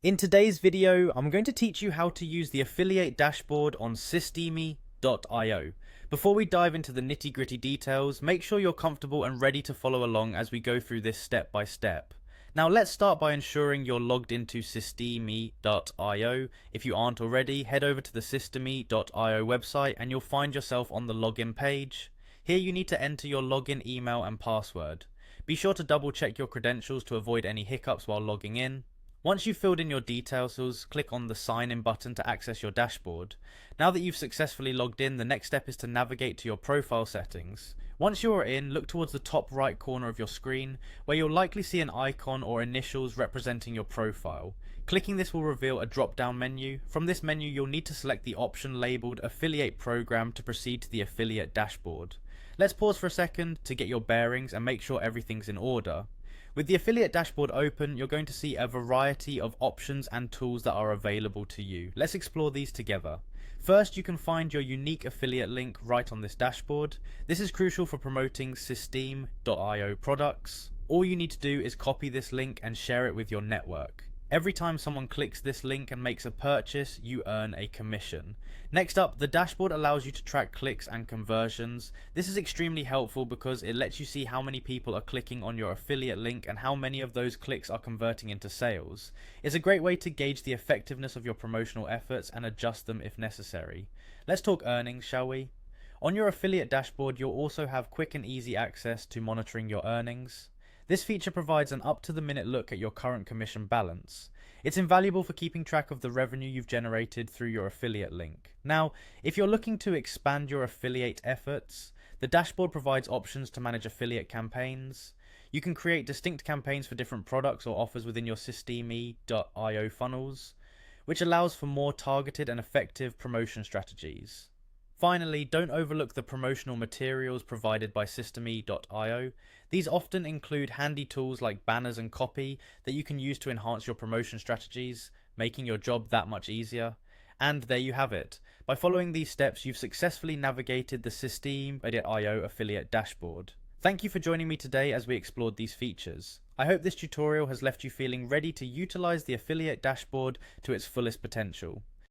In today's video, I'm going to teach you how to use the affiliate dashboard on Systeme.io. Before we dive into the nitty-gritty details, make sure you're comfortable and ready to follow along as we go through this step by step. Now let's start by ensuring you're logged into Systeme.io. If you aren't already, head over to the Systeme.io website and you'll find yourself on the login page. Here you need to enter your login email and password. Be sure to double check your credentials to avoid any hiccups while logging in. Once you've filled in your details, click on the sign in button to access your dashboard. Now that you've successfully logged in, the next step is to navigate to your profile settings. Once you are in, look towards the top right corner of your screen, where you'll likely see an icon or initials representing your profile. Clicking this will reveal a drop-down menu. From this menu, you'll need to select the option labelled Affiliate Program to proceed to the affiliate dashboard. Let's pause for a second to get your bearings and make sure everything's in order. With the affiliate dashboard open, you're going to see a variety of options and tools that are available to you. Let's explore these together. First, you can find your unique affiliate link right on this dashboard. This is crucial for promoting Systeme.io products. All you need to do is copy this link and share it with your network. Every time someone clicks this link and makes a purchase, you earn a commission. Next up, the dashboard allows you to track clicks and conversions. This is extremely helpful because it lets you see how many people are clicking on your affiliate link and how many of those clicks are converting into sales. It's a great way to gauge the effectiveness of your promotional efforts and adjust them if necessary. Let's talk earnings, shall we? On your affiliate dashboard, you'll also have quick and easy access to monitoring your earnings. This feature provides an up-to-the-minute look at your current commission balance. It's invaluable for keeping track of the revenue you've generated through your affiliate link. Now, if you're looking to expand your affiliate efforts, the dashboard provides options to manage affiliate campaigns. You can create distinct campaigns for different products or offers within your Systeme.io funnels, which allows for more targeted and effective promotion strategies. Finally, don't overlook the promotional materials provided by Systeme.io. These often include handy tools like banners and copy that you can use to enhance your promotion strategies, making your job that much easier. And there you have it. By following these steps, you've successfully navigated the Systeme.io affiliate dashboard. Thank you for joining me today as we explored these features. I hope this tutorial has left you feeling ready to utilize the affiliate dashboard to its fullest potential.